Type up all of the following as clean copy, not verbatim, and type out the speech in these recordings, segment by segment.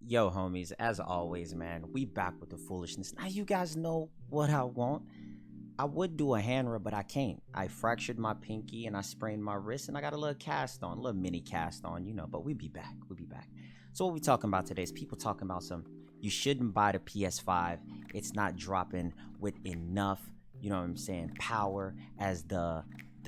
Yo, homies, as always, man, we back with the foolishness. Now, you guys know what I want. I would do a hand rub, but I can't. I fractured my pinky and I sprained my wrist, and I got a little cast on, a little mini cast on, but we be back. We'll be back. So, what we talking about today is people talking about you shouldn't buy the PS5. It's not dropping with enough, power as the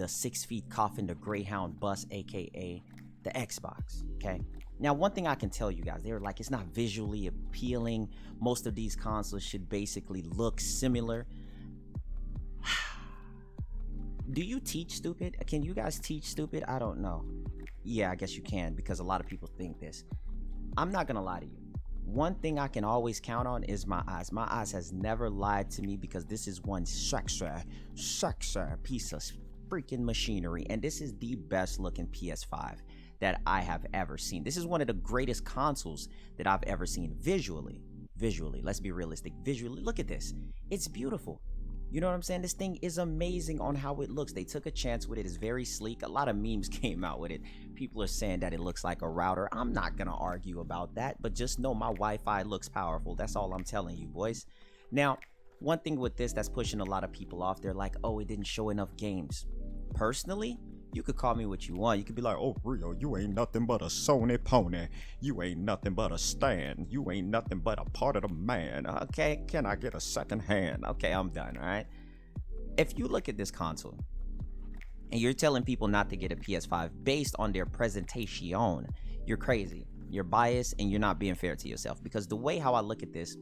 6 feet coffin, the Greyhound bus, aka the Xbox. Okay. Now, one thing I can tell you guys, they're like, it's not visually appealing. Most of these consoles should basically look similar. Do you teach stupid? Can you guys teach stupid? I don't know. Yeah, I guess you can, because a lot of people think this. I'm not gonna lie to you. One thing I can always count on is my eyes. My eyes has never lied to me, because this is one sexy piece of freaking machinery, and this is the best looking PS5 that I have ever seen. This is one of the greatest consoles that I've ever seen visually. Let's be realistic. Visually, look at this. It's beautiful. You know what I'm saying? This thing is amazing on how it looks. They took a chance with it. It's very sleek. A lot of memes came out with it. People are saying that it looks like a router. I'm not gonna argue about that, but just know my Wi-Fi looks powerful. That's all I'm telling you, boys. Now, one thing with this that's pushing a lot of people off, they're like, oh, it didn't show enough games. Personally, you could call me what you want. You could be like, oh, Rio, you ain't nothing but a Sony pony. You ain't nothing but a stand. You ain't nothing but a part of the man. Okay, can I get a second hand? Okay, I'm done, all right? If you look at this console and you're telling people not to get a PS5 based on their presentation, you're crazy. You're biased and you're not being fair to yourself, because the way how I look at this,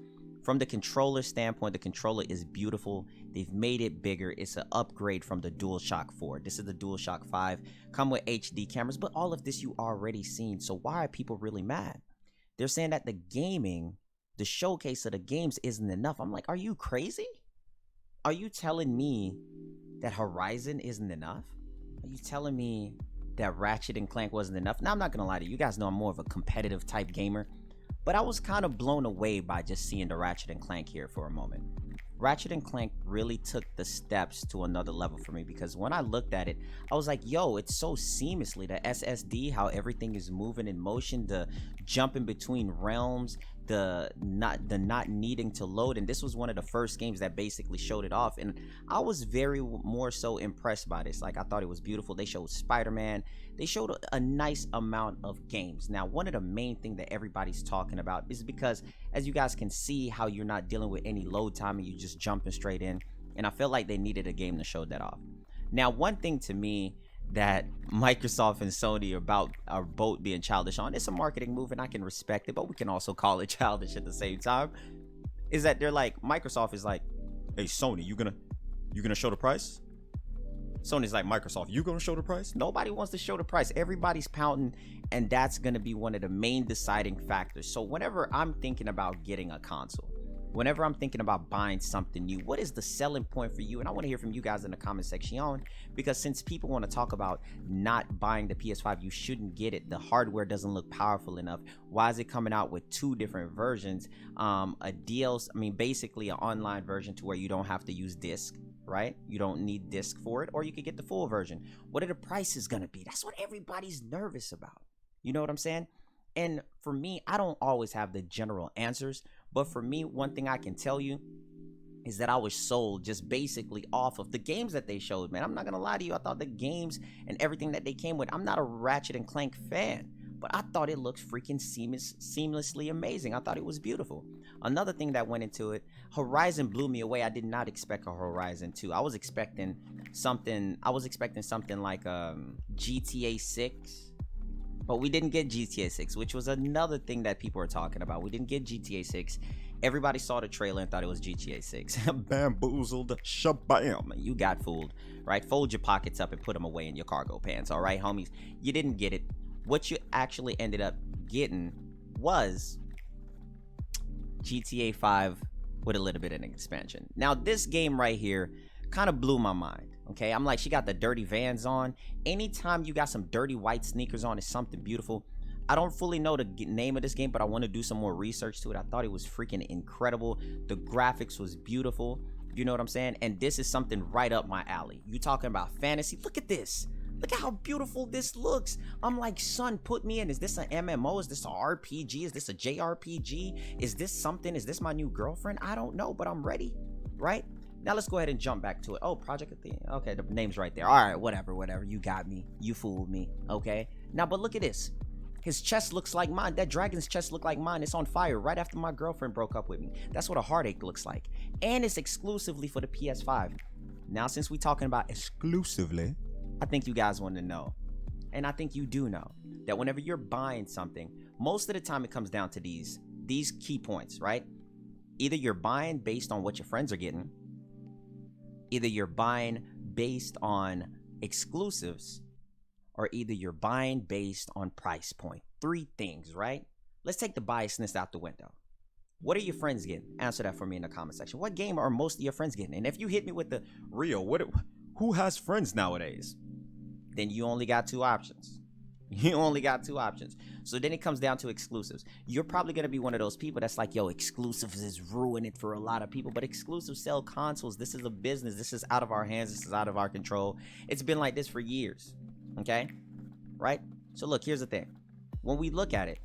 from the controller standpoint, the controller is beautiful. They've made it bigger. It's an upgrade from the DualShock 4. This is the DualShock 5. Come with HD cameras, but all of this you already seen. So why are people really mad? They're saying that the gaming, the showcase of the games isn't enough. I'm like, are you crazy? Are you telling me that Horizon isn't enough? Are you telling me that Ratchet and Clank wasn't enough? Now, I'm not gonna lie to you. You guys know I'm more of a competitive type gamer. But I was kind of blown away by just seeing the Ratchet and Clank here for a moment. Ratchet and Clank really took the steps to another level for me, because when I looked at it, I was like, yo, it's so seamlessly. The SSD, how everything is moving in motion, the jumping between realms, the not needing to load. And this was one of the first games that basically showed it off. And I was very more so impressed by this. Like, I thought it was beautiful. They showed Spider-Man. They showed a nice amount of games. Now, one of the main thing that everybody's talking about is because, as you guys can see, how you're not dealing with any load time and you just jumping straight in. And I felt like they needed a game to show that off. Now, one thing to me that Microsoft and Sony are both being childish on, it's a marketing move and I can respect it, but we can also call it childish at the same time, is that they're like, Microsoft is like, hey, Sony, you gonna show the price? Sony's like, Microsoft, you gonna show the price? Nobody wants to show the price. Everybody's pouting, and that's gonna be one of the main deciding factors. So whenever I'm thinking about getting a console, whenever I'm thinking about buying something new, what is the selling point for you? And I want to hear from you guys in the comment section, because since people want to talk about not buying the PS5, you shouldn't get it. The hardware doesn't look powerful enough. Why is it coming out with two different versions? A DLC, I mean, basically an online version to where you don't have to use disc, right? You don't need disc for it, or you could get the full version. What are the prices gonna be? That's what everybody's nervous about. You know what I'm saying? And for me, I don't always have the general answers, but for me, one thing I can tell you is that I was sold just basically off of the games that they showed, man. I'm not gonna lie to you. I thought the games and everything that they came with, I'm not a Ratchet and Clank fan, but I thought it looked freaking seamlessly amazing. I thought it was beautiful. Another thing that went into it, Horizon blew me away. I did not expect a Horizon 2. I was expecting something like GTA 6. But we didn't get GTA 6, which was another thing that people are talking about. We didn't get GTA 6. Everybody saw the trailer and thought it was GTA 6. Bamboozled, shabam. You got fooled, right? Fold your pockets up and put them away in your cargo pants, all right, homies? You didn't get it. What you actually ended up getting was GTA 5 with a little bit of an expansion. Now, this game right here kind of blew my mind. Okay, I'm like, she got the dirty Vans on. Anytime you got some dirty white sneakers on, it's something beautiful. I don't fully know the name of this game, but I want to do some more research to it. I thought it was freaking incredible. The graphics was beautiful. You know what I'm saying? And this is something right up my alley. You talking about fantasy? Look at this. Look at how beautiful this looks. I'm like, son, put me in. Is this an MMO? Is this a RPG? Is this a JRPG? Is this something? Is this my new girlfriend? I don't know, but I'm ready, right? Now let's go ahead and jump back to it. Oh, Project Athena. Okay, the name's right there. All right, whatever. You got me. You fooled me. Okay. Now, but look at this. His chest looks like mine. That dragon's chest looked like mine. It's on fire right after my girlfriend broke up with me. That's what a heartache looks like. And it's exclusively for the PS5. Now, since we're talking about exclusively, I think you guys want to know, and I think you do know, that whenever you're buying something, most of the time it comes down to these key points, right? Either you're buying based on what your friends are getting, either you're buying based on exclusives, or either you're buying based on price point. 3 things, right? Let's take the biasness out the window. What are your friends getting? Answer that for me in the comment section. What game are most of your friends getting? And if you hit me with the real, who has friends nowadays? Then you only got 2 options. You only got 2 options. So then it comes down to exclusives. You're probably going to be one of those people that's like, yo, exclusives is ruining it for a lot of people. But exclusives sell consoles. This is a business. This is out of our hands. This is out of our control. It's been like this for years. Okay? Right? So look, here's the thing. When we look at it,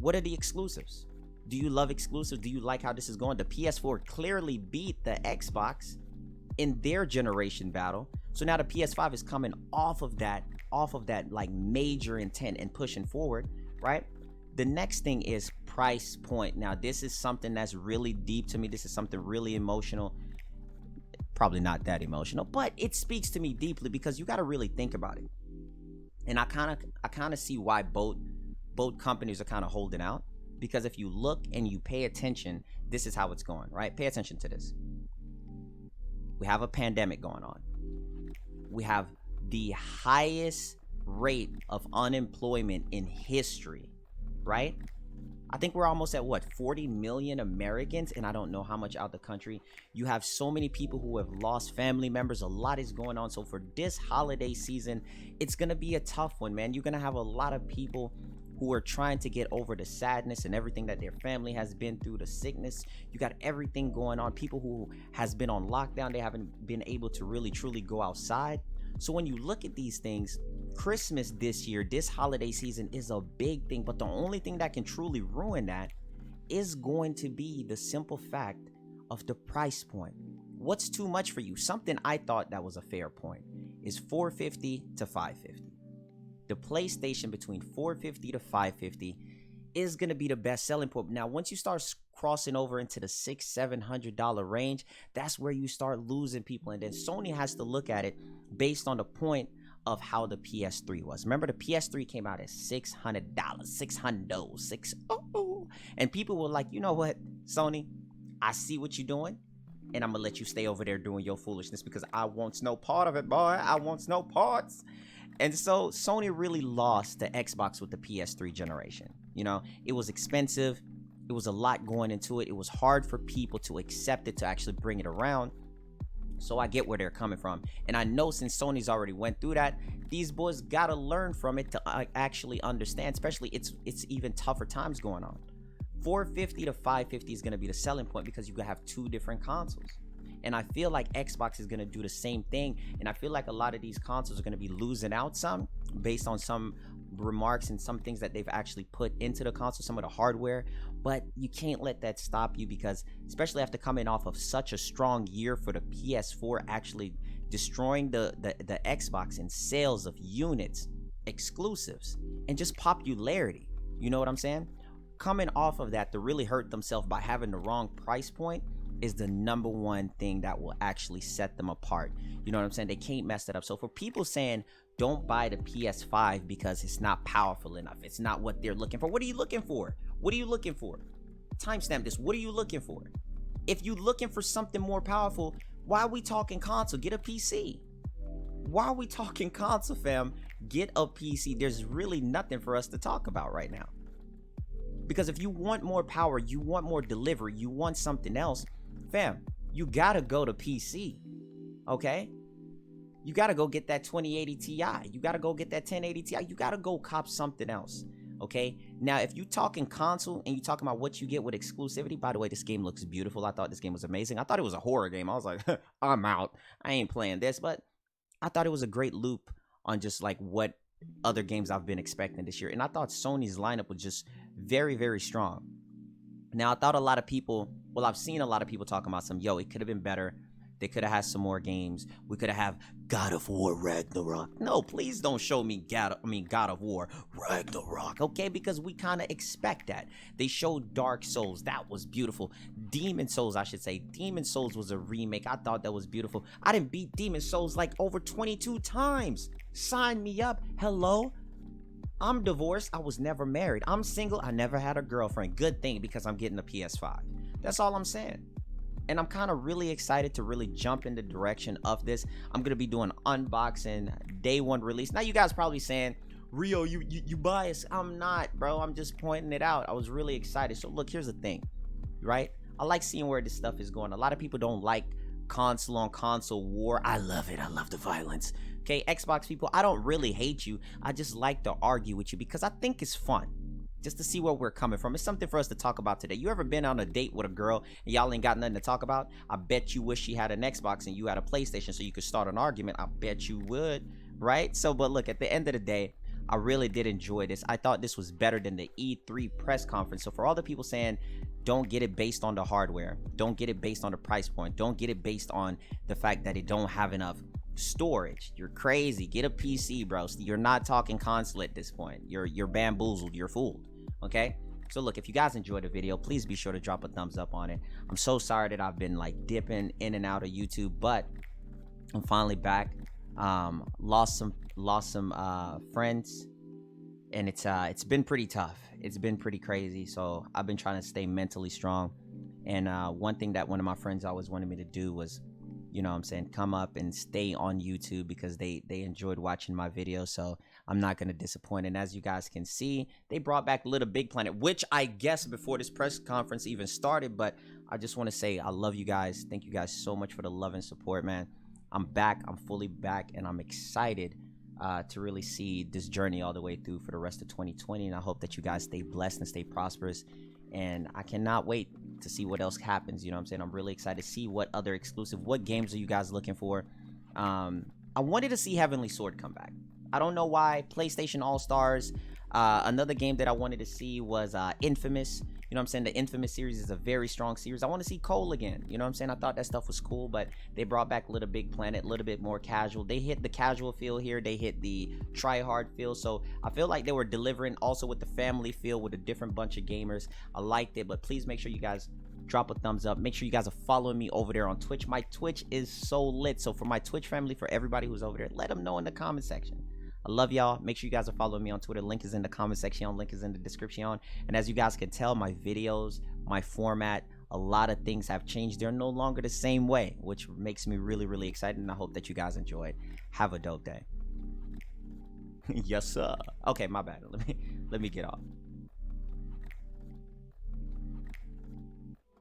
what are the exclusives? Do you love exclusives? Do you like how this is going? The PS4 clearly beat the Xbox in their generation battle. So now the PS5 is coming off of that like major intent and pushing forward, right? The next thing is price point. Now this is something that's really deep to me. This is something really emotional. Probably not that emotional, but it speaks to me deeply because you got to really think about it. And I kind of see why both companies are kind of holding out, because if you look and you pay attention, this is how it's going, right? Pay attention to this. We have a pandemic going on. We have the highest rate of unemployment in history, right? I think we're almost at 40 million Americans, and I don't know how much out the country. You have so many people who have lost family members. A lot is going on. So for this holiday season, it's going to be a tough one, man. You're going to have a lot of people who are trying to get over the sadness and everything that their family has been through, the sickness. You got everything going on. People who has been on lockdown, they haven't been able to really truly go outside. So when you look at these things, Christmas this year, this holiday season is a big thing, but the only thing that can truly ruin that is going to be the simple fact of the price point. What's too much for you? Something I thought that was a fair point is $450 to $550. The PlayStation between $450 to $550 is going to be the best selling point. Now, once you start crossing over into the $600-$700 range, that's where you start losing people. And then Sony has to look at it based on the point of how the PS3 was. Remember, the PS3 came out at $600, and people were like, you know what, Sony, I see what you're doing, and I'm gonna let you stay over there doing your foolishness because I want no part of it, boy. I want no parts. And so Sony really lost the Xbox with the PS3 generation. You know, it was expensive. It was a lot going into it. It was hard for people to accept it, to actually bring it around. So I get where they're coming from. And I know since Sony's already went through that, these boys got to learn from it to actually understand, especially it's even tougher times going on. $450 to $550 is going to be the selling point because you can have 2 different consoles. And I feel like Xbox is going to do the same thing. And I feel like a lot of these consoles are going to be losing out some based on some remarks and some things that they've actually put into the console, some of the hardware. But you can't let that stop you because especially after coming off of such a strong year for the PS4 actually destroying the Xbox in sales of units, exclusives, and just popularity. You know what I'm saying? Coming off of that to really hurt themselves by having the wrong price point is the number one thing that will actually set them apart. You know what I'm saying? They can't mess that up. So for people saying don't buy the PS5 because it's not powerful enough, it's not what they're looking for. What are you looking for? What are you looking for? Timestamp this. What are you looking for? If you're looking for something more powerful, why are we talking console? Get a PC. Why are we talking console, fam? Get a PC. There's really nothing for us to talk about right now. Because if you want more power, you want more delivery, you want something else, fam, you gotta go to PC, okay? You gotta go get that 2080 Ti. You gotta go get that 1080 Ti. You gotta go cop something else, okay? Now, if you talking console and you talking about what you get with exclusivity, by the way, this game looks beautiful. I thought this game was amazing. I thought it was a horror game. I was like, I'm out. I ain't playing this, but I thought it was a great loop on just like what other games I've been expecting this year. And I thought Sony's lineup was just very, very strong. Now, I thought a lot of people, well, I've seen a lot of people talking about yo, it could have been better. They could have had some more games. We could have God of War Ragnarok. No, please don't show me God of War Ragnarok, okay? Because we kind of expect that. They showed Dark Souls. That was beautiful. Demon Souls, I should say. Demon Souls was a remake. I thought that was beautiful. I didn't beat Demon Souls like over 22 times. Sign me up. Hello? I'm divorced. I was never married. I'm single. I never had a girlfriend. Good thing, because I'm getting a PS5. That's all I'm saying. And I'm kind of really excited to really jump in the direction of this. I'm going to be doing unboxing, day one release. Now, you guys probably saying, Rio, you biased. I'm not, bro. I'm just pointing it out. I was really excited. So, look, here's the thing, right? I like seeing where this stuff is going. A lot of people don't like console on console war. I love it. I love the violence. Okay, Xbox people, I don't really hate you. I just like to argue with you because I think it's fun. Just to see where we're coming from. It's something for us to talk about today. You ever been on a date with a girl and y'all ain't got nothing to talk about? I bet you wish she had an Xbox and you had a PlayStation so you could start an argument. I bet you would, right? So, but look, at the end of the day, I really did enjoy this. I thought this was better than the E3 press conference. So for all the people saying, don't get it based on the hardware, don't get it based on the price point, don't get it based on the fact that it don't have enough storage, you're crazy. Get a PC, bro. You're not talking console at this point. You're bamboozled, you're fooled. Okay, so look, if you guys enjoyed the video, please be sure to drop a thumbs up on it. I'm so sorry that I've been like dipping in and out of YouTube, but I'm finally back. Lost some friends, and it's been pretty tough. It's been pretty crazy. So I've been trying to stay mentally strong. And one thing that one of my friends always wanted me to do was, you know what I'm saying, come up and stay on YouTube because they enjoyed watching my videos. So I'm not going to disappoint. And as you guys can see, they brought back Little Big Planet, which I guess before this press conference even started. But I just want to say I love you guys. Thank you guys so much for the love and support, man. I'm back. I'm fully back. And I'm excited to really see this journey all the way through for the rest of 2020. And I hope that you guys stay blessed and stay prosperous. And I cannot wait to see what else happens. You know what I'm saying? I'm really excited to see what other exclusive, what games are you guys looking for? I wanted to see Heavenly Sword come back. I don't know why. PlayStation All-Stars. Another game that I wanted to see was Infamous. You know what I'm saying? The Infamous series is a very strong series. I want to see Cole again. You know what I'm saying? I thought that stuff was cool, but they brought back Little Big Planet, a little bit more casual. They hit the casual feel here. They hit the try-hard feel. So I feel like they were delivering also with the family feel with a different bunch of gamers. I liked it, but please make sure you guys drop a thumbs up. Make sure you guys are following me over there on Twitch. My Twitch is so lit. So for my Twitch family, for everybody who's over there, let them know in the comment section. I love y'all. Make sure you guys are following me on Twitter. Link is in the comment section. Link is in the description. And as you guys can tell, my videos, my format, a lot of things have changed. They're no longer the same way, which makes me really, really excited. And I hope that you guys enjoy it. Have a dope day. Yes, sir. Okay, my bad. Let me get off.